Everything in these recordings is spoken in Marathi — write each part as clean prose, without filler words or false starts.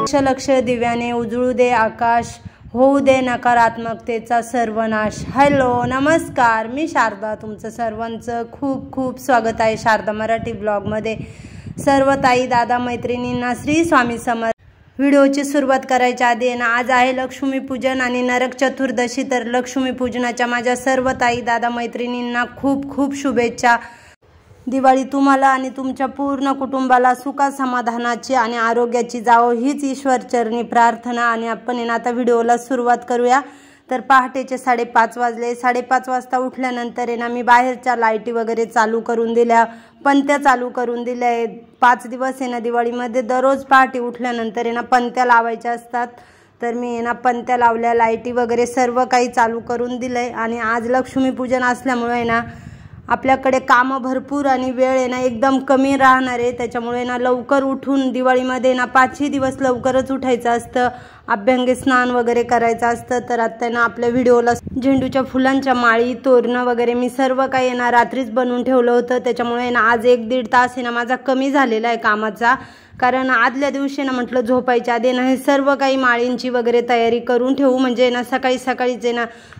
लक्ष लक्ष दिव्याने उजळू दे आकाश, होऊ दे नकारात्मकतेचा सर्वनाश। हॅलो नमस्कार, मी शारदा, तुमचं सर्वांचं खूप खूप स्वागत आहे शारदा मराठी ब्लॉगमध्ये। सर्व ताई दादा मैत्रिणींना श्री स्वामी समर्थ। व्हिडिओची सुरुवात करायच्या आधी आज आहे लक्ष्मीपूजन आणि नरक चतुर्दशी, तर लक्ष्मीपूजनाच्या माझ्या सर्व ताई दादा मैत्रिणींना खूप खूप शुभेच्छा। दिवाळी तुम्हाला आणि तुमच्या पूर्ण कुटुंबाला सुखा समाधानाची आणि आरोग्याची जावो हीच ईश्वरचरणी प्रार्थना। आणि आपण आता व्हिडिओला सुरुवात करूया। तर पहाटेचे 5:30 वाजले। 5:30 वाजता उठल्यानंतर मी बाहेरच्या लाईटी वगैरे चालू करून दिल्या, पंत्या चालू करून दिल्या। 5 दिवस दिवाळीमध्ये दररोज पहाटे उठल्यानंतर पंत्या लावायच्या असतात, तर मी पंत्या लावल्या, लाईटी वगैरे सर्व काही चालू करून दिलंय। आणि आज लक्ष्मीपूजन असल्यामुळे आपल्याकडे कामं भरपूर आणि वेळ एकदम कमी राहणार आहे, त्याच्यामुळे लवकर उठून दिवाळीमध्ये 5ही दिवस लवकरच उठायचं असतं, अभ्यंग स्नान वगैरे करायचं असतं। तर आता आपल्या व्हिडिओला झेंडूच्या फुलांच्या माळी, तोरणं वगैरे मी सर्व काही रात्रीच बनवून ठेवलं होतं, त्याच्यामुळे आज 1-1.5 तास माझा कमी झालेला आहे कामाचा। कारण आदल्या दिवशी म्हटलं झोपायच्या आधी हे सर्व काही माळींची वगैरे तयारी करून ठेवू, म्हणजे सकाळी सकाळीच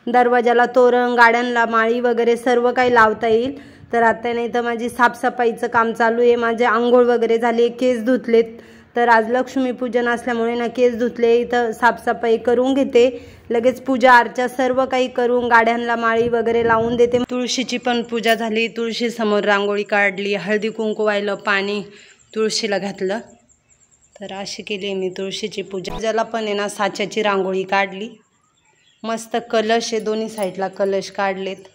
दरवाजाला तोरण, गाड्यांना माळी वगैरे सर्व काही लावता येईल। तर आता नाही तर माझी साफसफाईचं काम चालू आहे, माझे आंघोळ वगैरे झाले, केस धुतलेत। तर आज लक्ष्मीपूजन असल्यामुळे केस धुतले, इथं साफसफाई करून घेते, लगेच पूजा अर्चा सर्व काही करून गाड्यांना माळी वगैरे लावून देते। तुळशीची पण पूजा झाली, तुळशी समोर रांगोळी काढली, हळदी कुंकू वाहिलं, पाणी तुळशीला घातलं। तर अशी केली मी तुळशीची पूजा। ज्याला पण साच्याची रांगोळी काढली, मस्त कलश आहे, दोन्ही साईडला कलश काढलेत।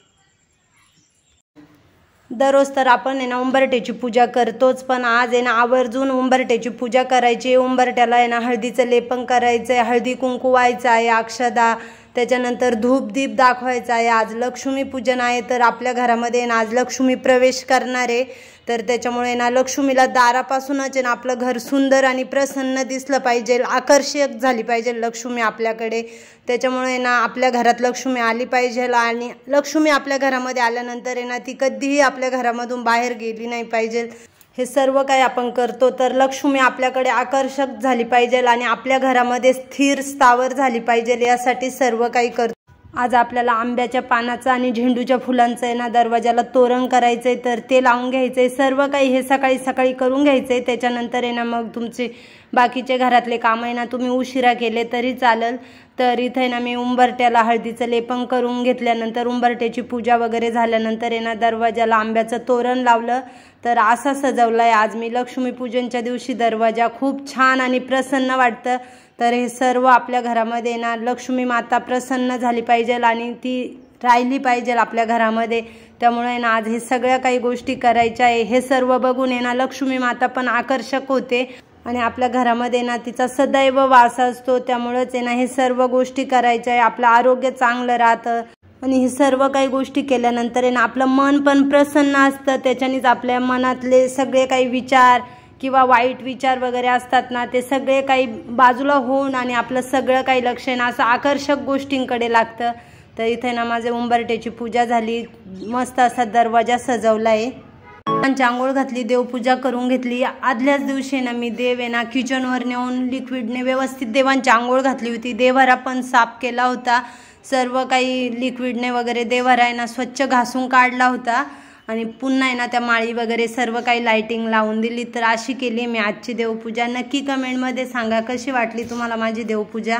दररोज तर आपण उंबरठ्याची पूजा करतोच, पण आज आवर्जून उंबरठ्याची पूजा करायची। उंबरठ्याला हळदीचं लेपन करायचं आहे, हळदी कुंकू व्हायचं आहे, अक्षदा, त्याच्यानंतर धूप दीप दाखवायचा आहे। आज लक्ष्मीपूजन आहे, तर आपल्या घरामध्ये आज लक्ष्मी प्रवेश करणार आहे, तर त्याच्यामुळे लक्ष्मीला दारापासूनच आपलं घर सुंदर आणि प्रसन्न दिसलं पाहिजे, आकर्षक झाली पाहिजे लक्ष्मी आपल्याकडे। त्याच्यामुळे आपल्या घरात लक्ष्मी आली पाहिजे, आणि लक्ष्मी आपल्या घरामध्ये आल्यानंतर ती कधीही आपल्या घरामधून बाहेर गेली नाही पाहिजे। हे सर्व काही आपण करतो, तर लक्ष्मी आपल्याकडे आकर्षक झाली पाहिजे आणि आपल्या घरामध्ये स्थिर स्थावर झाली पाहिजे, यासाठी सर्व काही करतो। आज आपल्याला आंब्याच्या पानाचं आणि झेंडूच्या फुलांचं दरवाजाला तोरण करायचंय, तर ते लावून घ्यायचंय। सर्व काही हे सकाळी सकाळी करून घ्यायचंय, त्याच्यानंतर मग तुमचे बाकीचे घरातले काम तुम्ही उशिरा केले तरी चालेल। तर इथे मी उंबरट्याला हळदीचं लेपन करून घेतल्यानंतर उंबरट्याची पूजा वगैरे झाल्यानंतर दरवाजाला आंब्याचं तोरण लावलं। तर असा सजवलाय आज मी लक्ष्मीपूजनच्या दिवशी दरवाजा, खूप छान आणि प्रसन्न वाटतं। तर हे सर्व आपल्या घरामध्ये लक्ष्मी माता प्रसन्न झाली पाहिजे आणि ती राहिली पाहिजे आपल्या घरामध्ये, त्यामुळे आज हे सगळ्या काही गोष्टी करायच्या आहे। हे सर्व बघून लक्ष्मी माता पण आकर्षक होते आणि आपल्या घरामध्ये तिचा सदैव वास असतो, त्यामुळेच हे सर्व गोष्टी करायच्या आहे। आपलं आरोग्य चांगलं राहतं आणि हे सर्व काही गोष्टी केल्यानंतर आपलं मन पण प्रसन्न असतं, त्याच्यानेच आपल्या मनातले सगळे काही विचार किंवा वाईट विचार वगैरे असतात ते सगळे काही बाजूला होऊन आणि आपलं सगळं काही लक्ष असं आकर्षक गोष्टींकडे लागतं। तर इथे माझे उंबरठ्याची पूजा झाली, मस्त असा दरवाजा सजवला आहे, आंघोळ घातली, देवपूजा करून घेतली। आदल्याच दिवशी मी देव किचनवर नेऊन लिक्विडने व्यवस्थित देवांची आंघोळ घातली होती, देवरा पण साफ केला होता, सर्व काही लिक्विडने वगैरे देवरा स्वच्छ घासून काढला होता आणि पुन्हा त्या माळी वगैरे सर्व काही लाइटिंग लावून दिली। तर अशी केली मी आजची देवपूजा। नक्की कमेंटमध्ये सांगा कशी वाटली तुम्हाला माझी देवपूजा।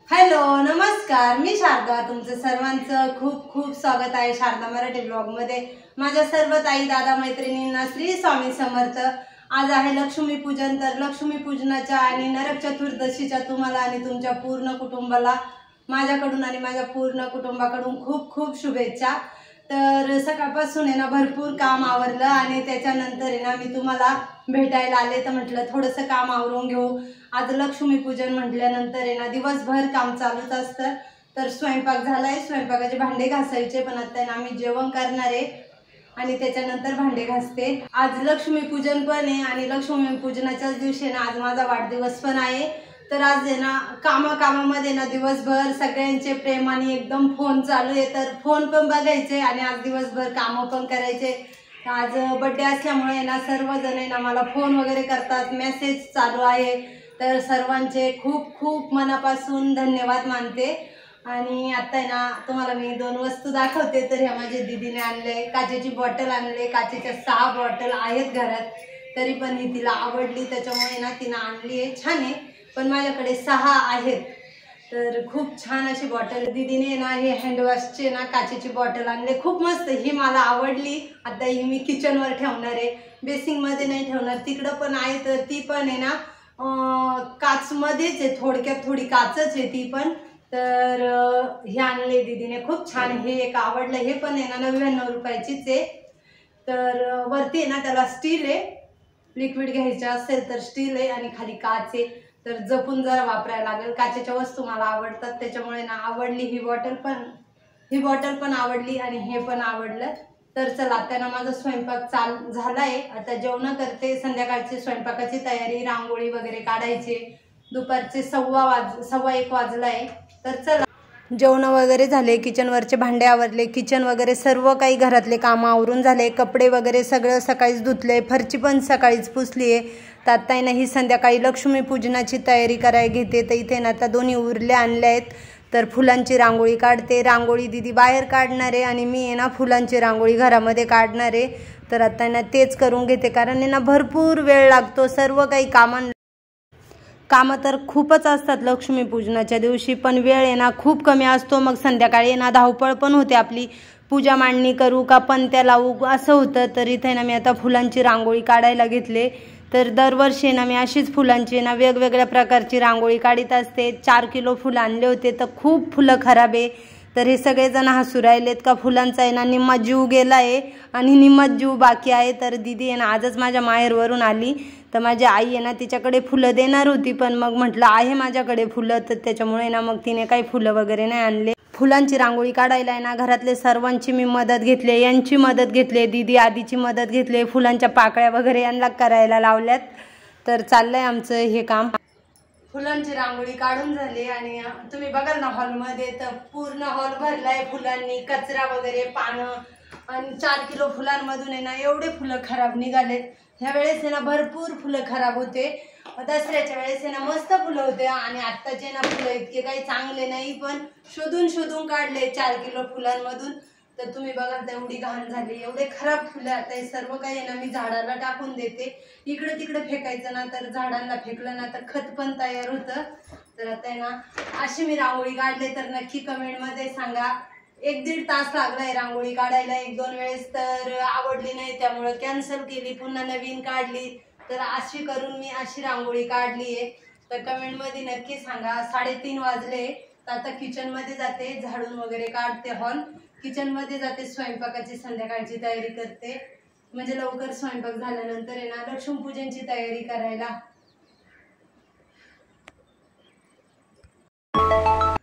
हॅलो नमस्कार, मी शारदा, तुमचं सर्वांचं खूप खूप स्वागत आहे शारदा मराठी ब्लॉगमध्ये। माझ्या सर्व ताई दादा मैत्रिणींना श्री स्वामी समर्थ। आज आहे लक्ष्मीपूजन, तर लक्ष्मीपूजनाच्या आणि नरक चतुर्दशीच्या तुम्हाला आणि तुमच्या पूर्ण कुटुंबाला माझ्याकडून आणि माझ्या पूर्ण कुटुंबाकडून खूप खूप शुभेच्छा। तर सकाळपासून भरपूर काम आवरलं आणि त्याच्यानंतर मी तुम्हाला भेटायला आले, तर म्हटलं थोडंसं काम आवरून घेऊ। आज लक्ष्मीपूजन म्हटल्यानंतर दिवसभर काम चालूच असतं। तर स्वयंपाक झालाय, स्वयंपाकाचे भांडे घासायचे, पण आता आम्ही जेवण करणार आहे आणि त्याच्यानंतर भांडे घासते। आज लक्ष्मीपूजन पण आहे आणि लक्ष्मीपूजनाच्याच दिवशी आज माझा वाढदिवस पण आहे। तर आज कामामध्ये दिवसभर सगळ्यांचे प्रेमाने एकदम फोन चालू आहे, तर फोन पण बघायचे आणि आज दिवसभर कामं पण करायचे। आज बर्थडे असल्यामुळे सर्वजण मला फोन वगैरे करतात, मेसेज चालू आहे, तर सर्वांचे खूप खूप मनापासून धन्यवाद मानते। आणि आता आहे ना तुम्हाला मी 2 वस्तू दाखवते। तर ह्या माझ्या दीदीने आणले, काचेची बॉटल आणले, काचेच्या 6 बॉटल आहेत घरात, तरी पण ही तिला आवडली त्याच्यामुळे ना तिने आणली आहे। छान आहे, पण माझ्याकडे 6 आहेत, तर खूप छान अशी बॉटल दीदीने ना हे हँडवॉशचे ना काचेची बॉटल आणले, खूप मस्त, ही मला आवडली। आता ही मी किचनवर ठेवणार आहे, बेसिंगमध्ये नाही ठेवणार, तिकडं पण आहे तर ती पण आहे ना काचमध्येच आहे, थोडक्यात थोडी काचच आहे ती पण। तर हे आणले दीदीने, खूप छान, हे एक आवडलं, हे पण आहे ना 99 रुपयाचीच आहे। तर वरती आहे ना त्याला स्टील आहे, लिक्विड घ्यायचं असेल तर स्टील आहे आणि खाली काच आहे, तर जपून जरा वापरायला लागेल। काचेच्या वस्तू मला आवडतात त्याच्यामुळे ना आवडली ही बॉटल पण आवडली आणि हे पण आवडलं। तर चला आता ना माझा स्वयंपाक झालाय, आता जेवण करते, संध्याकाळची स्वयंपाकाची तयारी, रांगोळी वगैरे काढायचे, दुपारचे 1:15 वाजलाय। तर चला जेवण वगैरे झाले, किचनवरचे भांडे आवरले, किचन वगैरे सर्व काही घरातले कामं आवरून झाले, कपडे वगैरे सगळं सकाळीच धुतले, फरची पण सकाळीच पुसली आहे। तर आता ना ही संध्याकाळी लक्ष्मीपूजनाची तयारी करायला घेते। तर इथे ना आता 2 उरल्या आणल्या आहेत, तर फुलांची रांगोळी काढते, रांगोळी दीदी बाहेर काढणार आहे आणि मी आहे ना फुलांची रांगोळी घरामध्ये काढणार आहे। तर आता ना तेच करून घेते, कारण आहे ना भरपूर वेळ लागतो, सर्व काही कामं तर खूपच असतात लक्ष्मीपूजनाच्या दिवशी, पण वेळ आहे ना खूप कमी असतो। मग संध्याकाळी ना धावपळ पण होते आपली, पूजा मांडणी करू का पणत्या लावू असं होतं। तर इथे ना मी आता फुलांची रांगोळी काढायला घेतले। तर दरवर्षी ना मी अशीच फुलांची ना वेगवेगळ्या प्रकारची रांगोळी काढत असते। 4 किलो फुलं आणले होते, तर खूप फुलं खराब आहे। तर हे सगळेजण हसू राहिलेत का फुलांचा आहे ना निम्मा जीव गेला आहे आणि निम्मा जीव बाकी आहे। तर दीदी आहे ना आजच माझ्या माहेरवरून आली, तर माझी आई आहे ना तिच्याकडे फुलं देणार होती, पण मग म्हटलं आहे माझ्याकडे फुलं, तर त्याच्यामुळे ना मग तिने काही फुलं वगैरे नाही आणले। फुलांची रांगोळी काढायला आहे ना घरातले सर्वांची मी मदत घेतली, यांची मदत घेतली, दीदी आधीची मदत घेतली, फुलांच्या पाकळ्या वगैरे यांना करायला लावल्यात। तर चाललंय आमचं हे काम। फुलांची रांगोळी काढून झाली आणि तुम्ही बघाल ना हॉलमध्ये तर पूर्ण हॉल भरलाय फुलांनी, कचरा वगैरे, पानं, आणि 4 किलो फुलांमधून आहे ना एवढे फुलं खराब निघालेत। ह्या वेळेस आहे ना भरपूर फुलं खराब होते, दसऱ्याच्या वेळेस आहे ना मस्त फुलं होते आणि आत्ताचे ना फुलं इतके काही चांगले नाही, पण शोधून काढले 4 किलो फुलांमधून। तर तुम्ही बघाल तर एवढी घाण झाली, एवढे खराब फुलं। आता हे सर्व काही आहे ना मी झाडाला टाकून देते, इकडे तिकडे फेकायचं ना, तर झाडांना फेकलं ना तर खत पण तयार होतं। तर आता आहे ना अशी मी रांगोळी काढले, तर नक्की कमेंटमध्ये सांगा। 1-1.5 तास लागलाय रांगोळी काढायला, 1-2 वेळेस तर आवडली नाही त्यामुळे कॅन्सल केली, पुन्हा नवीन काढली। तर अशी करून मी अशी रांगोळी काढली आहे, तर कमेंटमध्ये नक्की सांगा। 3:30 वाजले, तर आता किचनमध्ये जाते, झाडून वगैरे काढते हॉल, किचनमध्ये जाते, स्वयंपाकाची संध्याकाळची तयारी करते, म्हणजे लवकर स्वयंपाक झाल्यानंतर आहे ना लक्ष्मीपूजनची तयारी करायला।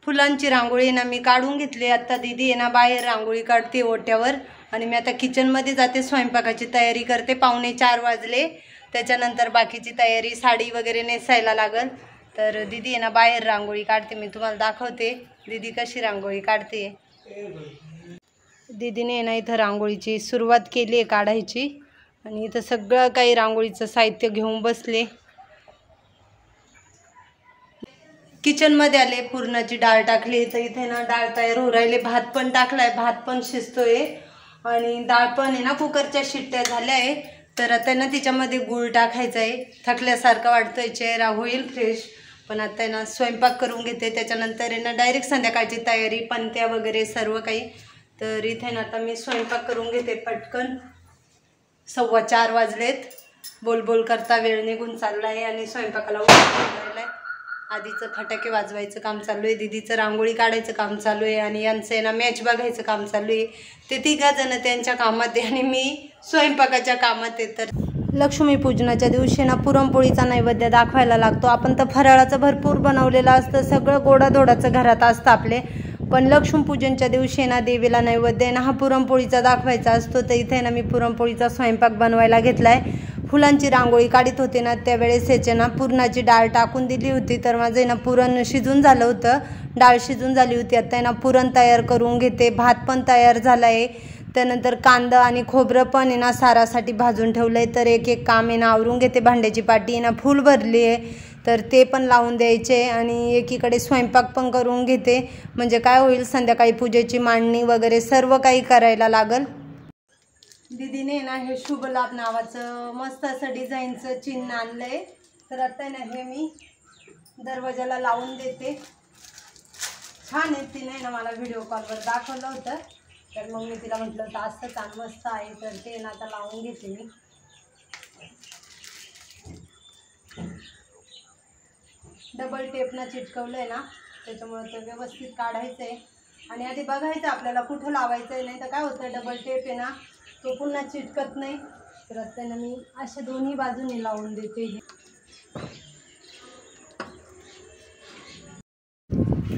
फुलांची रांगोळी ना मी काढून घेतली, आता दीदी आहे ना बाहेर रांगोळी काढते ओट्यावर आणि मी आता किचनमध्ये जाते, स्वयंपाकाची तयारी करते। 3:45 वाजले, त्याच्यानंतर बाकीची तयारी, साडी वगैरे नेसायला लागल। तर दीदी आहे ना बाहेर रांगोळी काढते, मी तुम्हाला दाखवते दीदी कशी रांगोळी काढते। दीदीने ना इथं रांगोळीची सुरुवात केली आहे काढायची, आणि इथं सगळं काही रांगोळीचं साहित्य घेऊन बसले। किचनमध्ये आले, पुरणाची डाळ टाकली, तर इथे ना डाळ तयार होऊ राहिले, भात पण टाकलाय, भात पण शिजतोय आणि डाळ पण आहे ना कुकरच्या शिट्ट्या झाल्या आहे। तर आता ना तिच्यामध्ये गूळ टाकायचा आहे, थकल्यासारखं वाटतंय, चेहरा होईल फ्रेश, पण आता आहे ना स्वयंपाक करून घेते, त्याच्यानंतर आहे ना डायरेक्ट संध्याकाळची तयारी, पणत्या वगैरे सर्व काही। तर इथे ना आता मी स्वयंपाक करून घेते पटकन, 4:15 वाजलेत, बोल करता वेळ निघून चाललाय आणि स्वयंपाकाला उशीर, आधीचं फटाके वाजवायचं काम चालू आहे, दीदीचं रांगोळी काढायचं काम चालू आहे आणि यांचं आहे ना मॅच बघायचं काम चालू आहे। ते 3 जण त्यांच्या कामात आहे आणि मी स्वयंपाकाच्या कामात आहे। तर लक्ष्मीपूजनाच्या दिवशी ना पुरणपोळीचा नैवेद्य दाखवायला लागतो, आपण तर फराळाचं भरपूर बनवलेलं असतं, सगळं गोडाधोडाचं घरात असतं आपले, पण लक्ष्मीपूजनच्या दिवशी ना देवीला नैवेद्य ना हा पुरणपोळीचा दाखवायचा असतो। तर इथे ना मी पुरणपोळीचा स्वयंपाक बनवायला घेतलाय। फुलांची रांगोळी काढत होते ना त्यावेळेस ह्याचे ना पुरणाची डाळ टाकून दिली होती, तर माझं ना पुरण शिजून झालं होतं, डाळ शिजून झाली होती। आता ना पुरण तयार करून घेते, भात पण तयार झाला आहे, त्यानंतर कांदा आणि खोबरं पण आहे ना सारासाठी भाजून ठेवलं आहे। तर एक काम आहे ना आवरून घेते, भांड्याची पाटी आहे ना फुल भरली आहे, तर ते पण लावून द्यायचे आणि एकीकडे स्वयंपाक पण करून घेते, म्हणजे काय होईल संध्याकाळी पूजेची मांडणी वगैरे सर्व काही करायला लागल। दीदीने ना हे शुभ लाभ नावाचं मस्त असं डिझाईनचं चिन्ह आणलंय, तर आता ना हे मी दरवाजाला लावून देते। छान आहे, तिने ना मला व्हिडिओ कॉलवर दाखवलं होतं, तर मग मी तिला म्हटलं होतं असं छान मस्त आहे, तर ते ना आता लावून घेते मी। डबल टेपनं चिटकवलंय ना, त्याच्यामुळे ते व्यवस्थित काढायचं आहे आणि आधी बघायचं आपल्याला कुठं लावायचं आहे, नाही तर काय होतं डबल टेप आहे ना तो पुन्हा चिटकत नाही, तर आता ना मी अशा दोन्ही बाजूने लावून देते।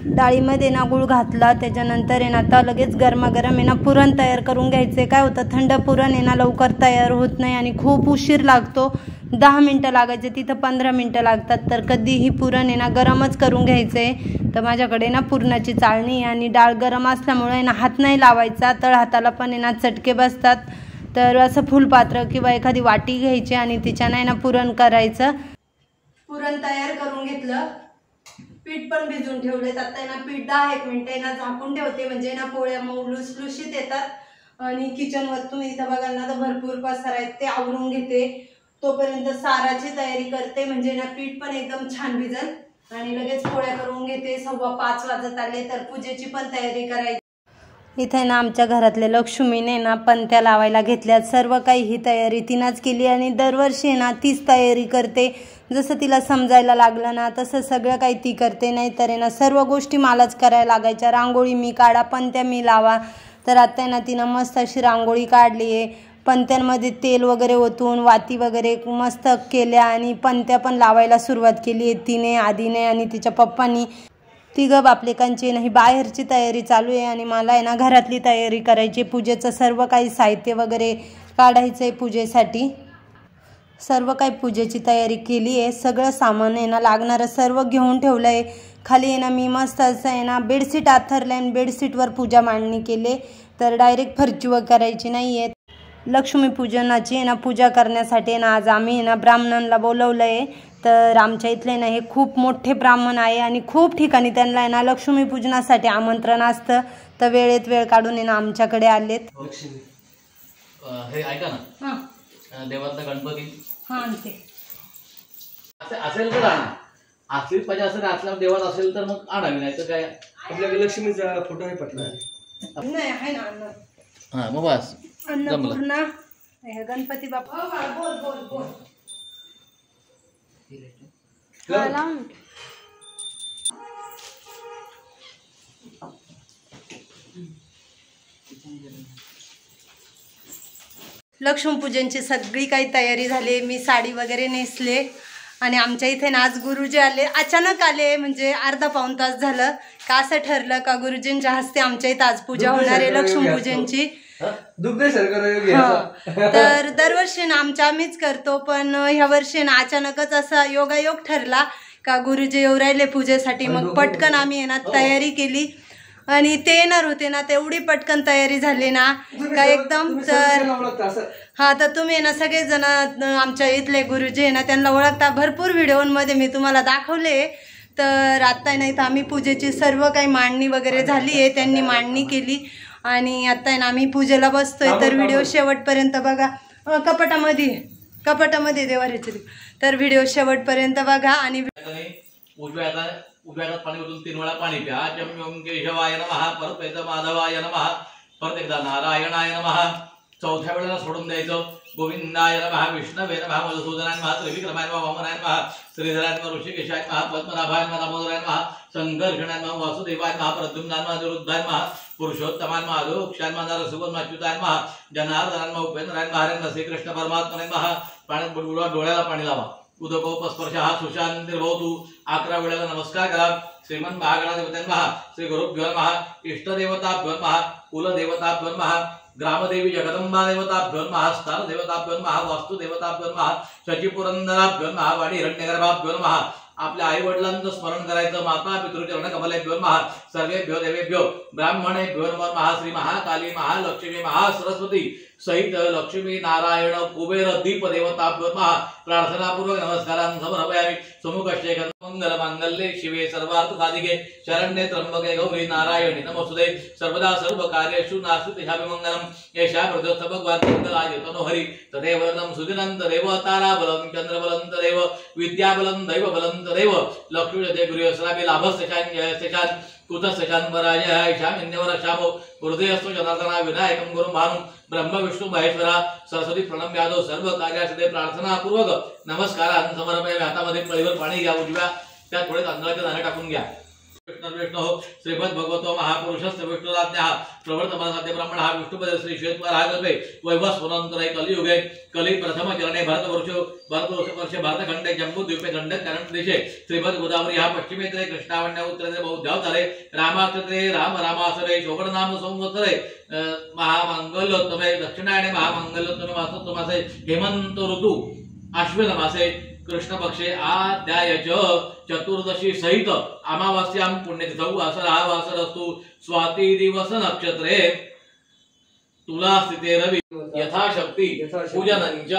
डाळीमध्ये ना गूळ घातला, त्याच्यानंतर आहे ना आता लगेच गरमागरम आहे ना पुरण तयार करून घ्यायचे। काय होतं थंड पुरण आहे ना लवकर तयार होत नाही आणि खूप उशीर लागतो, 10 मिनटं लागायचे तिथं 15 मिनटं लागतात, तर कधीही पुरण आहे ना गरमच करून घ्यायचे। तर माझ्याकडे ना पुरणाची चाळणी आणि डाळ गरम असल्यामुळे ना हात नाही लावायचा, तळ हाताला पण आहे ना चटके बसतात, तर असं फुलपात्र किंवा एखादी वाटी घ्यायची आणि तिच्याने ना पुरण करायचं। पुरण तयार करून घेतलं, पीठ पण भिजून ठेवले, आता ना पीठ 10-1 मिनिटं ना झाकून ठेवते, म्हणजे ना पोळ्या मग लुसलुशीत येतात। आणि किचन वरतून इथं बघाल ना तर भरपूर पसार आहेत, ते आवरून घेते, तोपर्यंत साराची तयारी करते, म्हणजे ना पीठ पण एकदम छान भिजल आणि लगेच पोळ्या करून घेते। 5:15 वाजत आले, तर पूजेची पण तयारी करायची। इथे ना आमच्या घरातले लक्ष्मीने ना पणत्या लावायला घेतल्यात, सर्व काही ही तयारी तिनंच केली आणि दरवर्षी ना तीच तयारी करते, जसं तिला समजायला लागलं ना तसं सगळं काही ती करते, नाही तर ना सर्व गोष्टी मलाच करायला लागायच्या। रांगोळी मी काढा, पणत्या मी लावा, तर आता ना तिनं मस्त अशी रांगोळी काढली आहे, पणत्यांमध्ये तेल वगैरे ओतून वाती वगैरे मस्त केल्या आणि पणत्या पण लावायला सुरुवात केली आहे तिने, आधीने आणि तिच्या पप्पांनी। तिघं बापलेकांची नाही बाहेरची तयारी चालू आहे आणि मला आहे ना घरातली तयारी करायची, पूजेचं सर्व काही साहित्य वगैरे काढायचं आहे पूजेसाठी। सर्व काही पूजेची तयारी केली आहे, सगळं सामान आहे ना लागणारं सर्व घेऊन ठेवलं आहे। खाली आहे ना मी मस्त असं आहे ना बेडशीट आथरलं आणि बेडशीटवर पूजा मांडणी केले, तर डायरेक्ट फरचीवर करायची नाही आहे। लक्ष्मीपूजनाची आहे ना पूजा करण्यासाठी ना आज आम्ही ना ब्राह्मणांना बोलवलं आहे, तर आमच्या इथले ना हे खूप मोठे ब्राह्मण आहे आणि खूप ठिकाणी त्यांना आहे ना लक्ष्मीपूजनासाठी आमंत्रण असतं, तर वेळेत वेळ काढून ना आमच्याकडे आलेत। हे ऐका ना, देवातला गणपती आणते असेल तर आणा, असलीच पाहिजे असं असल्यावर देवात असेल तर मग आणावी, नाही तर काय आपल्याकडे लक्ष्मीचा फोटो आहे पटला नाही आहे ना अन्न, हा मग बस अन्नपूर्णा हे गणपती बाप्पा। बोल बोल बोल लक्ष्मीपूजनची सगळी काही तयारी झाली, मी साडी वगैरे नेसले आणि आमच्या इथे ना आज गुरुजी आले, अचानक आले, म्हणजे अर्धा पाऊण तास झालं का असं ठरलं का गुरुजींच्या हस्ते आमच्या इथे आज पूजा होणार आहे लक्ष्मीपूजनची। तर दरवर्षी ना आम्हीच करतो, पण ह्या वर्षी ना अचानकच असा योगायोग ठरला का गुरुजी येऊ राहिले पूजेसाठी, मग पटकन आम्ही ना तयारी केली आणि ते येणार होते ना तेवढी पटकन तयारी झाली ना का एकदम। तर हा, तर तुम्ही ना सगळेजण आमच्या इथले गुरुजी आहे ना त्यांना ओळखता, भरपूर व्हिडिओमध्ये मी तुम्हाला दाखवले। तर आता नाही तर आम्ही पूजेची सर्व काही मांडणी वगैरे झाली आहे, त्यांनी मांडणी केली आणि आता आहे ना आम्ही पूजेला बसतोय, तर व्हिडिओ शेवटपर्यंत बघा। कपाटामध्ये देवाऱ्याचे, तर व्हिडिओ शेवटपर्यंत बघा आणि उजव्या हातात पाणी ओतून 3 वेळा पाणी प्या। जम केशवाय नमः, परत एकदा माधवाय नमः, परत एकदा नारायणाय नमः, चौथ्या वेळेला सोडून द्यायचं गोविंदाय नमः, विष्णवे नमः, मधुसूदनाय नमः, त्रिविक्रमाय नमः, वामनाय नमः, श्रीधराय नमः, ऋषिकेशाय नमः, पद्मनाभाय नमः, दामोदराय नमः, संकर्षणाय नमः, वासुदेवाय नमः, प्रद्युम्नाय नमः, निरुद्धाय नमः, पुरुषोत्तमाय नमः, अधोक्षाय नमः, नरसिंहाय नमः, जनार्दनाय नमः, उपेंद्राय नमः, हरे श्रीकृष्ण परमात्मने नमः। पाण्यात बुडबुडा, डोळ्याला पाणी लावा, उदकोपस्पर्श हा सुशांतिर्भवतु। 11 वेळेला नमस्कार करा। श्रीमन महागणाधिपते नमः, श्री गुरुभ्यो नमः, इष्टदेवताभ्यो नमः, कुलदेवताभ्यो नमः, ग्रामदेवी जगदंबा देवताभ्यो नमः, स्थान देवताभ्यो नमः, वास्तु देवताभ्यो नमः, शचीपुरंदराभ्यो नमः, वाणी हिरण्यगर्भाभ्यो नमः, आपल्या आई वडिलांचं स्मरण करायचं। माता पितृचरण कमलेभ्यो नमः सर्वेभ्यो देवेभ्यो ब्राह्मणेभ्यो नमः महाश्री महाकाली महालक्ष्मी महासरस्वती सहित लक्ष्मी नारायण कुबेर दीप देवताभ्यो नमः प्रार्थनापूर्वक नमस्कारान् समर्पयामि। समुखश्चे मंगल मांगल्ये शिवे सर्वार्थ साधिके शरण्ये त्र्यंबके गौरी नारायणी नमोस्तुते सर्वदा सर्व कार्येषु नास्ति मंगलम। एषा प्रदोष भगवान मंगलाय तनोहरि तदेव वरदं सुदिनं तदेव ताराबलं चंद्रबलं तदेव विद्याबलं दैवबलं तदेव लक्ष्मीजते गुरुश्रावि लाभस्यशान कुतस्यशान वराय ईशान्यवर शामो हृदयस्थो जनार्दना विनायकं गुरुं भानुं ब्रह्म विष्णु महेश्वरा सरस्वती प्रणम यादव सर्व कार्यासाठी प्रार्थना पूर्वक नमस्कारान् समर्पयामि। हातामध्ये पळीवर पाणी घ्या उजव्या त्यात थोडे तांदळाचे दाणे टाकून घ्या। विष्णु श्रीमद भगवतो महापुरुषस्य विष्णुराज्ञः प्रवर्तमान सत्य ब्रह्मणः विष्णुपद श्री श्वेतवारागल्पे वैवस्वनंतरे कलियुगे कलि प्रथम चरणे भारतवर्षे भारतखंडे जम्बूद्वीपे खंडक देशे श्रीमद गोदावरी हा पश्चिमेतरे कृष्णावण्य उत्तरे बौद्धावतारे रामाक्षत्रे राम रामासरे शोभनाम संवत्सरे महामंगलोत्तमे दक्षिणायने महामंगलोत्तमे मासोत्तमासे हेमंत ऋतु आश्विन मासे कृष्ण पक्षे आद्याय चतुर्दशी सहित अमावास्यां पुण्यतिथौ वासरस्तु स्वाति दिवस नक्षत्रे तुला स्थिते रवि यथाशक्ती पूजनंच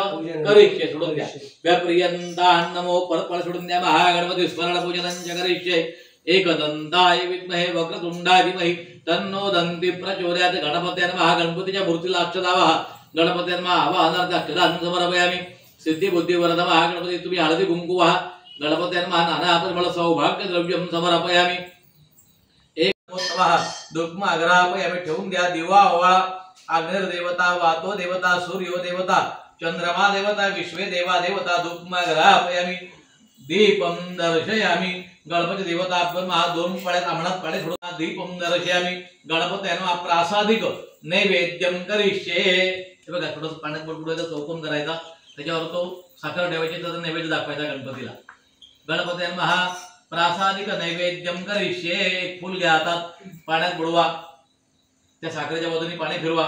करिष्ये। सोडून द्या व्याप्रियंतान् नमो परपळ सोडून द्या। महागणपती स्मरण पूजनंच करिष्ये। एकदंताय विद्महे वक्रतुंडाय धीमहि तन्नो दन्ति प्रचोदयात्। गणपते नमः गणपतीच्या मूर्तीला अक्षदावा गणपते नमः आवाहनार्थ अक्षदान् समर्पयामि। सिद्धी बुद्धी वरद महागणपती तुम्ही हळदी कुंकू वाहा गणपते नमः नाना परिमळ सौभाग्य द्रव्यं समर्पयामि। एक नमः दुग्म अग्रापयामि ठेवून द्या। दिवा ओवाळा अग्निर देवता वातो देवता सूर्यो देवता चंद्रमा देवता विश्वे देवा देवता दुग्म अग्रापयामि दीपं दर्शयामि। गणपती देवता महा दोन पळ्यात आमणात पाणी सोडून दीपं दर्शयामि। गणपती नमः प्रासादिक नैवेद्यं करिष्ये। हे बघा थोडंसं पाण्यात बुडबुडायचा चौकोन करायचा त्याच्यावर तो साखर ठेवायची त्याचा नैवेद्य दाखवायचा गणपतीला। गणपती नमः प्रासादिक नैवेद्यं करिष्ये। एक फूल घ्या हातात पाण्यात बुडवा त्या साखरेच्या बाजूने पाणी फिरवा।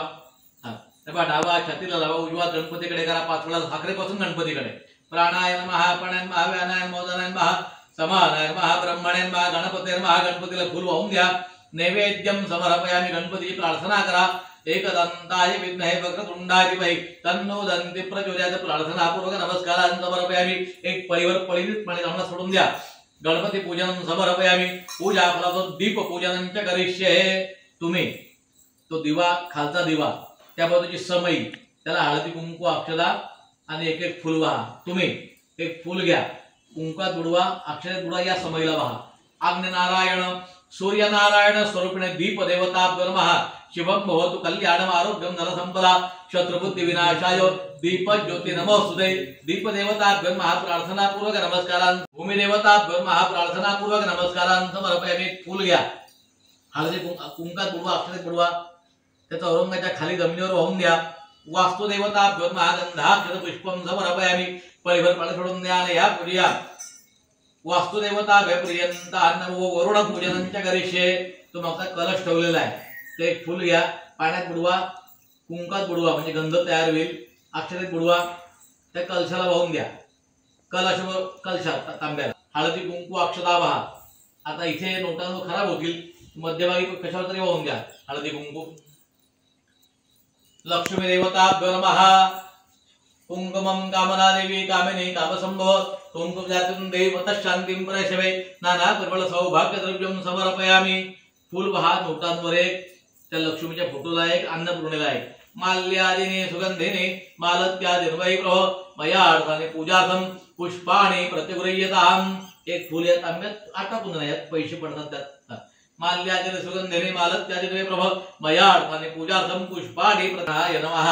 हा डावा छातीला लावा उजवा गणपतीकडे करा 5 वेळा साखरेपासून गणपतीकडे। प्राणाय नमः प्राणाय नमः व्यानाय मोदनाय नमः समानाय नमः ब्रह्मणाय नमः गणपते नमः। गणपतीला फूल वाहून द्या। नैवेद्यं समर्पयामि। गणपतीची प्रार्थना करा। एकदंताय विद्महे वक्रतुंडाय धीमहि तन्नो दन्ति प्रचोदयात्। प्रार्थना पूर्वक नमस्कारान् समर्पयामि। एक पळीवर पळीत पाणी आम्हाला सोडून द्या। गणपती पूजन समर्पयामि। पूजा फलातो दीप पूजनंच करिष्ये। तुम्ही तो दिवा खालचा दिवा त्या बाजूची समई त्याला हळदी कुंकू अक्षदा आणि एक एक फूल वाहा। तुम्ही एक फूल घ्या कुंकात बुडवा अक्षरेत बुडवा या समईला वाहा। अग्नि नारायण सूर्य नारायण स्वरूपिणे दीप देवता नमः शिवं भवतु कल्याणम आरोग्यं धनसंपदा शत्रुबुद्धि विनाशाय दीप ज्योति नमोस्तुते। दीप देवता नमः प्रार्थना पूर्वक नमस्कारान्। भूमि देवता नमः प्रार्थना पूर्वक नमस्कारान् समर्पयामि। फूल घ्या हळदी कुंकात बुडवा अक्षरेत बुडवा त्याचा औरंगाच्या खाली जमिनीवर वाहून द्या। वास्तु देवता नमः गंधाक्षत पुष्पं समर्पयामि। पळीभर पाणी सोडून द्या आणि या पूजा वास्तु देवता प्रियंतान् वरुण पूजनंच करिष्ये। तो मागचा कलश ठेवलेला आहे ते एक फूल घ्या पाण्यात बुडवा कुंकात बुडवा म्हणजे गंध तयार होईल। अक्षरेत बुडवा त्या कलशाला वाहून द्या। कलशात तांब्याला हळदी कुंकू अक्षता वाहा। आता इथे नोटा खराब होतील मध्यभागी कशावर तरी वाहून द्या हळदी कुंकू। लक्ष्मी देवता नमः कुंकुमं कामना देवी कामिनी कामसंभव कुंकुम जातुं देवतः शांतिं प्रयशवे नाना परिमळ सौभाग्य द्रव्यं समर्पयामि। फूल वाहा नोटांवर एक त्या लक्ष्मीच्या फोटोला एक अन्नपूर्णेला एक माल्यादिनी सुगंधिनी मालत्यादिर्वै प्रभ मया अर्थाने पूजार्थं पुष्पाणि प्रतिगृह्यताम्। एक फूल या तांब्यात आटापून नाही यात पैसे पडतात त्यात। माल्यादिनी सुगंधिनी मालत्यादिर्वै प्रभ मया अर्थाने पूजार्थं पुष्पाणि प्रथाय नमः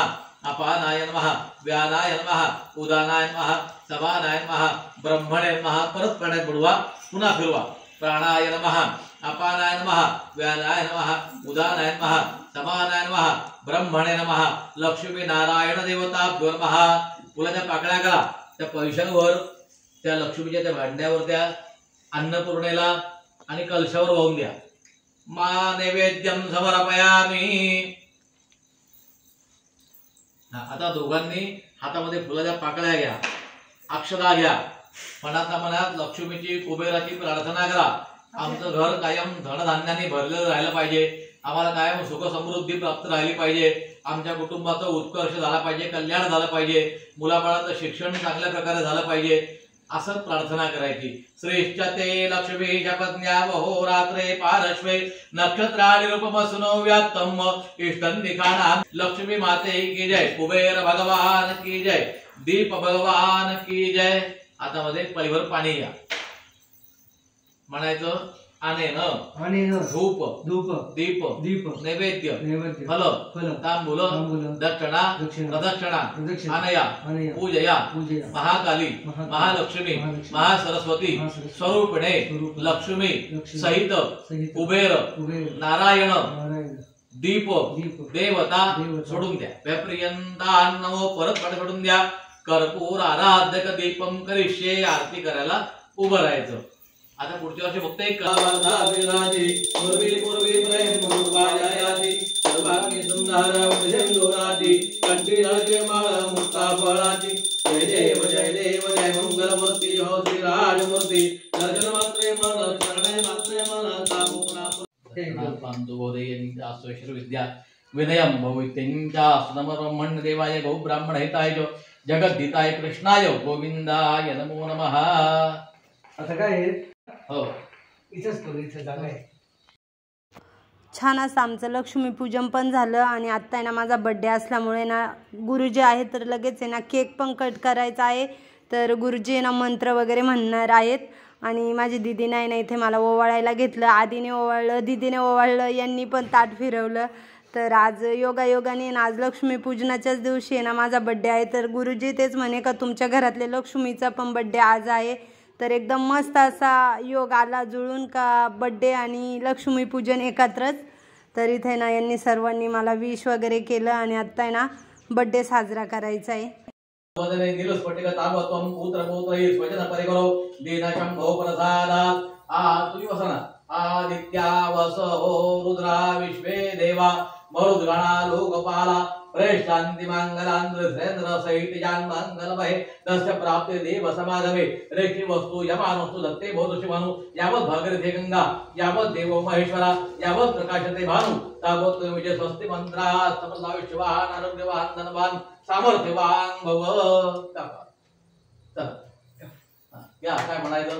अपानाय नमः व्यानाय नमः उदानाय नमः समानाय नमः ब्रह्मणे नमः। परत पाण्यात बुडवा पुन्हा फिरवा। प्राणाय नमः अपानाय नमः व्यानाय नमः उदानाय नमः समानाय नमः ब्रह्मणे नमः। लक्ष्मी नारायण देवता नमः। फुलाच्या पाकळ्या करा त्या पैशांवर त्या लक्ष्मीच्या त्या भांड्यावर त्या अन्नपूर्णेला आणि कलशावर वाहून द्या। मा नैवेद्यं समर्पयामि। आता दोघांनी हातामध्ये फुलाच्या पाकळ्या घ्या अक्षदा घ्या मनातल्या मनात लक्ष्मीची कुबेराची प्रार्थना करा. आमचं घर कायम धनधान्याने भरलेलं राहिलं पाहिजे. आम्हाला कायम सुख समृद्धी प्राप्त राहिली पाहिजे. आमच्या कुटुंबाचा उत्कर्ष झाला पाहिजे, कल्याण झालं पाहिजे, मुलाबाळाचं शिक्षण चांगल्या प्रकारे झालं पाहिजे, असं प्रार्थना करायची. श्रेष्ठ ते लक्ष्मी जपज्ञा वहो रात्रे पारश्वे नक्षत्राणि रूपमसुनो व्यात्तम इष्टं निखाना. लक्ष्मी माते की जय, कुबेर भगवान की जय, दीप भगवान की जय. आता मध्ये पळीभर पाणी या म्हणायचं. अनेन धूप धूप दीप दीप नैवेद्य नैवेद्य फल फल तांबूल दक्षिणा प्रदक्षिणा प्रदक्षिणा अनया पूजया पूजया महाकाली महालक्ष्मी महासरस्वती स्वरूपिणे लक्ष्मी सहित कुबेर नारायण दीप देवता सोडून द्या. व्याप्रियंतान्नवो परत सोडून द्या. कर्पूर आराध्यक दीपम करिष्ये. आरती करायला उभं राहायचं. आता पुढच्या वर्षी फक्त एक जय देव जय देव जय मंगलमूर्ती हो श्री राजमूर्ती दर्शन मात्रे मन शरणे मात्रे मन विद्या विनयम भवित्यंचा सुनमरमण देवाय गौ ब्राह्मण हिताय जगद्धिताय कृष्णाय गोविंदाय नमो नमः. आता काय हो इथंच करू, इथं जागा आहे. छान असं आमचं लक्ष्मीपूजन पण झालं. आणि आत्ता आहे ना माझा बड्डे असल्यामुळे ना गुरुजी आहे तर लगेच आहे ना केक पण कट करायचा आहे. तर गुरुजी ना मंत्र वगैरे म्हणणार आहेत. आणि माझी दीदी नाही ना इथे मला ओवाळायला घेतलं. आधीने ओवाळलं, दीदीने ओवाळलं, यांनी पण ताट फिरवलं. तर आज योगायोगाने ना आज लक्ष्मीपूजनाच्याच दिवशी आहे ना माझा बड्डे आहे. तर गुरुजी तेच म्हणे का तुमच्या घरातले लक्ष्मीचा पण बड्डे आज आहे. तर एकदम मस्त असा योग आला जुळून का बड्डे आणि लक्ष्मीपूजन एकत्रच. तर इथे ना यांनी सर्वांनी मला विश वगैरे केलं. आणि आत्ता आहे ना बड्डे साजरा करायचा आहे. आदित्या वसो रुद्रा विश्वे देवा मरुद्गणा लोकपाला शांति मंगलांद्र सहित जान मंगलमय दस्य प्राप्ते देव समागमे रेखि वस्तु यमानस्तु दत्ते भोदशिवानु यावत् भागीरथी गंगा यावत् देवो महेश्वरा यावत् प्रकाशते भानु तावत् विजय स्वस्ति मंत्रा समलाविश्वान आरोग्यवान धनवान सामर्थ्यवान भव. या काय म्हणायचं.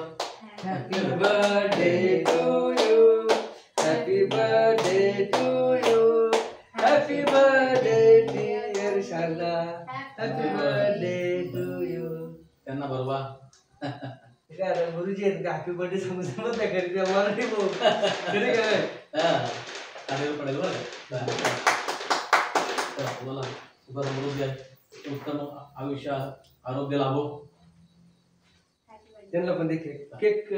Happy birthday to you, happy birthday to you, happy birthday dear Sharada, happy birthday to you. त्यांना बरोबर गुरुजी आहेत का हॅपी बर्थडे सांगू समजत नाही कधी मराठी बोल कधी काय पडेल बोला. उत्तम आयुष्य आरोग्य लाभो. त्यांना पण देखील केक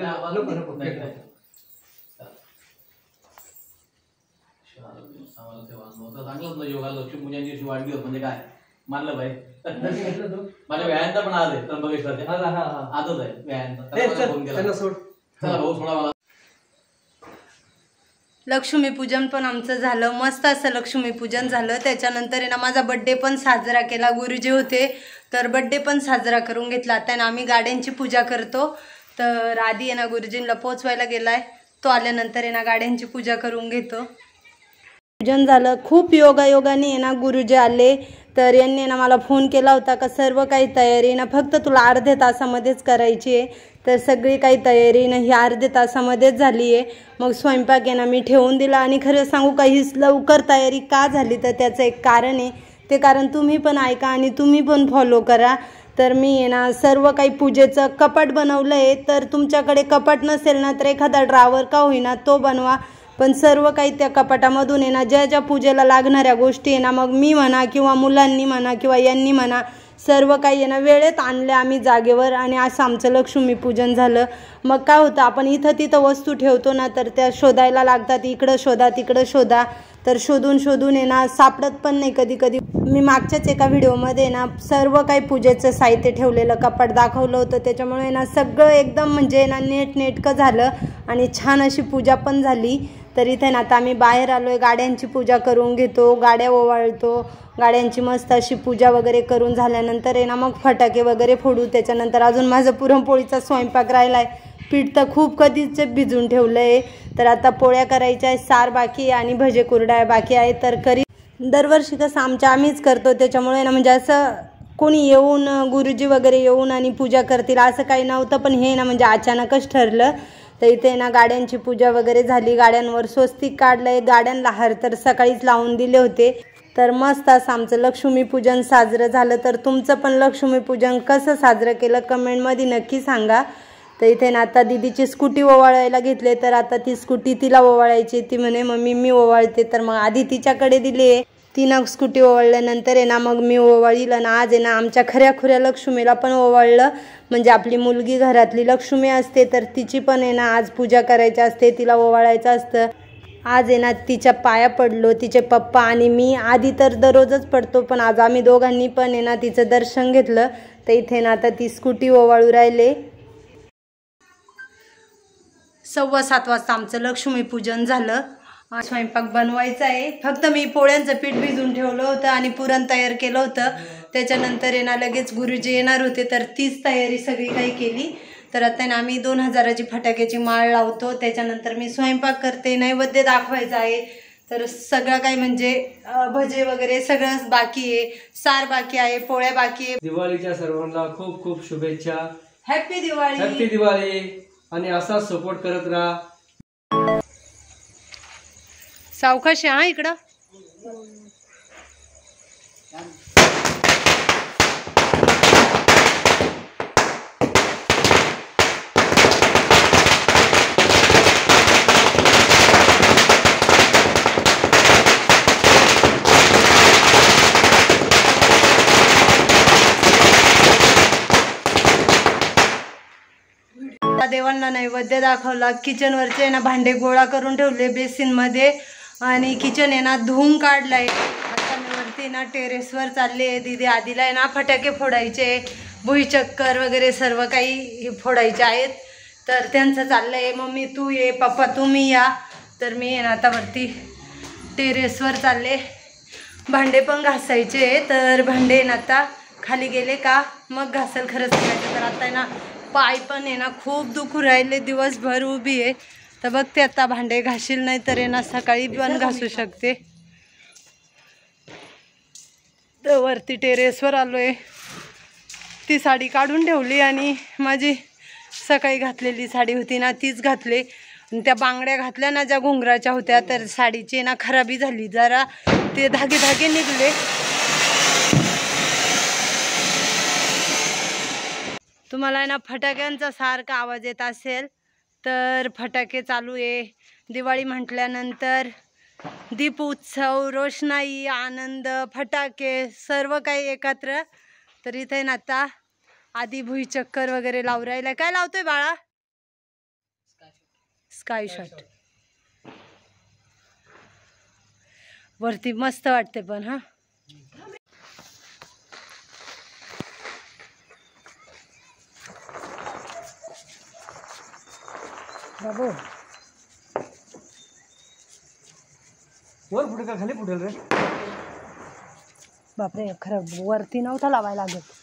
चांगलंच योगा लक्ष्मीपूजनची दिवशी वाढदिवस म्हणजे काय मानलं भाई. माझ्या व्यायांचा पण आज आहे त्र्यंबकेश्वर आजच आहे व्यायांचा. फोन केला चला भाऊ सोडा मला. लक्ष्मीपूजन पण आमचं झालं. मस्त असं लक्ष्मीपूजन झालं. त्याच्यानंतर आहे ना माझा बड्डे पण साजरा केला. गुरुजी होते तर बड्डे पण साजरा करून घेतला. आता ना आम्ही गाड्यांची पूजा करतो. तर आधी आहे ना गुरुजींना पोचवायला गेलाय. तो आल्यानंतर आहे ना गाड्यांची पूजा करून घेतो. पूजन झालं. खूप योगायोगाने आहे ना गुरुजी आले. तर यांनी ना मला फोन केला होता का सर्व काही तयारी ना फक्त तुला अर्ध्या तासामध्येच करायची आहे. तर सगळी काही तयारी ना ही अर्ध्या तासामध्येच झाली आहे. मग स्वयंपाक आहे ना मी ठेवून दिला. आणि खरं सांगू का ही लवकर तयारी का झाली तर त्याचं एक कारण आहे. ते कारण तुम्ही पण ऐका आणि तुम्ही पण फॉलो करा. तर मी आहे ना सर्व काही पूजेचं कपाट बनवलं आहे. तर तुमच्याकडे कपाट नसेल ना तर एखादा ड्रावर का होईना तो बनवा. पण सर्व काही त्या कपाटामधून आहे ना ज्या ज्या पूजेला लागणाऱ्या गोष्टी आहे ना मग मी म्हणा किंवा मुलांनी म्हणा किंवा यांनी म्हणा सर्व काही आहे ना वेळेत आणले आम्ही जागेवर. आणि असं आमचं लक्ष्मीपूजन झालं. मग काय होतं आपण इथं तिथं वस्तू ठेवतो ना तर त्या शोधायला लागतात. इकडं शोधा तिकडं शोधा. तर शोधून शोधून आहे ना सापडत पण नाही कधी कधी. मी मागच्याच एका व्हिडिओमध्ये ना सर्व काही पूजेचं साहित्य ठेवलेलं कपाट दाखवलं होतं. त्याच्यामुळे ना सगळं एकदम म्हणजे ना नेटकं झालं आणि छान अशी पूजा पण झाली. तर इथे ना आता आम्ही बाहेर आलो आहे, गाड्यांची पूजा करून घेतो, गाड्या ओवाळतो, गाड्यांची मस्त अशी पूजा वगैरे करून झाल्यानंतर आहे ना मग फटाके वगैरे फोडू. त्याच्यानंतर अजून माझं पुरणपोळीचा स्वयंपाक राहिला आहे, पीठ तर खूप कधीच भिजून ठेवलं आहे. तर आता पोळ्या करायच्या आहे, सार बाकी आणि भजे कुरड्या बाकी आहे. तर दरवर्षी कसं आम्हीच करतो, त्याच्यामुळे ना म्हणजे असं कोणी येऊन गुरुजी वगैरे येऊन आणि पूजा करतील असं काही नव्हतं, पण हे ना म्हणजे अचानकच ठरलं. तर इथे ना गाड्यांची पूजा वगैरे झाली, गाड्यांवर स्वस्तिक काढलंय, गाड्यांना हार तर सकाळीच लावून दिले होते. तर मस्त असं आमचं लक्ष्मीपूजन साजरं झालं. तर तुमचं पण लक्ष्मीपूजन कसं साजरं केलं कमेंटमध्ये नक्की सांगा. तर इथे ना आता दीदीची स्कूटी ओवाळायला घेतले, तर आता ती स्कूटी तिला ओवाळायची. ती म्हणे मम्मी मी ओवाळते, तर मग आधी तिच्याकडे दिली. तिनं स्कूटी ओवाळल्यानंतर आहे ना मग मी ओवाळील. आणि आज आहे ना आमच्या खऱ्या खुऱ्या लक्ष्मीला पण ओवाळलं, म्हणजे आपली मुलगी घरातली लक्ष्मी असते तर तिची पण आहे ना आज पूजा करायची असते, तिला ओवाळायचं असतं. आज आहे ना तिच्या पाया पडलो, तिचे पप्पा आणि मी. आधी तर दररोजच पडतो, पण आज आम्ही दोघांनी पण आहे ना तिचं दर्शन घेतलं. तर इथे ना आता ती स्कूटी ओवाळू राहिले. 7:15 वाजता आमचं लक्ष्मीपूजन झालं. स्वयंपाक बनवायचा आहे, फक्त मी पोळ्यांचं पीठ भिजून ठेवलं होतं आणि पुरण तयार केलं होतं. त्याच्यानंतर आहे ना लगेच गुरुजी येणार होते, तर तीच तयारी सगळी काही केली. तर आता ना आम्ही 2000ची फटाक्याची माळ लावतो, त्याच्यानंतर मी स्वयंपाक करते, नैवेद्य दाखवायचा आहे. तर सगळं काही म्हणजे भजे वगैरे सगळंच बाकी आहे, सार बाकी आहे, पोळ्या बाकी आहे. दिवाळीच्या सर्वांना खूप खूप शुभेच्छा. हॅपी दिवाळी. हॅपी दिवाळी. आणि असाच सपोर्ट करत राहा. सावकाश हा इकडं. देवांना नैवेद्य दाखवला. किचनवरचे ना भांडे गोळा करून ठेवले बेसिनमध्ये आणि किचन आहे ना धुवून काढलाय. आता मी वरती ना टेरेसवर चालले. दीदी आधीला आहे ना फटाके फोडायचे, भुईचक्कर वगैरे सर्व काही फोडायचे आहेत. तर त्यांचं चाललंय, मम्मी तू ये, पप्पा तुम्ही या. तर मी आहे ना आता वरती टेरेसवर चालले. भांडे पण घासायचे, तर भांडे ना आता खाली गेले का मग घासल खरंच सांगायचं. तर आता आहे ना पाय पण आहे ना खूप दुखू राहिले, दिवसभर उभी आहे. तर बघते आता भांडे घाशील, नाही तर आहे ना सकाळी पण घासू शकते. तर वरती टेरेसवर आलोय. ती साडी काढून ठेवली आणि माझी सकाळी घातलेली साडी होती ना तीच घातली. त्या बांगड्या घातल्या ना ज्या घुंगराच्या होत्या, तर साडीची ना खराबी झाली, जरा ते धागे निघले. तुम्हाला ना फटाक्यांचा सारखा आवाज येत असेल, तर फटाके चालू आहे. दिवाळी म्हटल्यानंतर दीप उत्सव, रोषणाई, आनंद, फटाके सर्व काही एकत्र. तर इथे ना आता आधी भुईचक्कर वगैरे लावू राहिला. काय लावतोय बाळा? Sky shot. वरती मस्त वाटते पण हा. बाबू वर फुटेल का खाली फुटेल रे? बापरे, खरं वरती नव्हता लावायला लागत.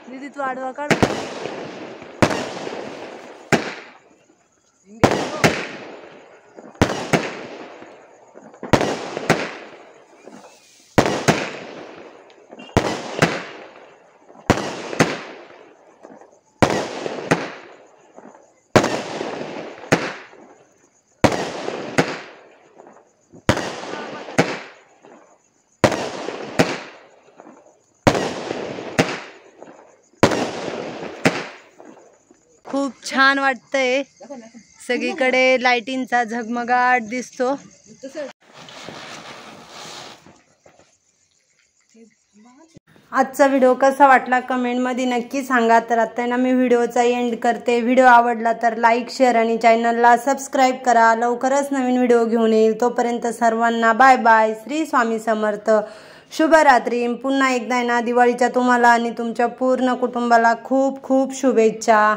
दीदी तू आडवा काढ. खूप छान वाटतंय. सगळीकडे लाईटींचा झगमगाट दिसतो. आजचा व्हिडिओ कसा वाटला कमेंटमध्ये नक्की सांगा. तर आता ना मी व्हिडिओचा एंड करते. व्हिडिओ आवडला तर लाईक शेअर आणि चॅनलला सबस्क्राईब करा. लवकरच नवीन व्हिडिओ घेऊन येईल. तोपर्यंत सर्वांना बाय बाय. श्री स्वामी समर्थ. शुभरात्री. पुन्हा एकदा ना दिवाळीच्या तुम्हाला आणि तुमच्या पूर्ण कुटुंबाला खूप खूप शुभेच्छा.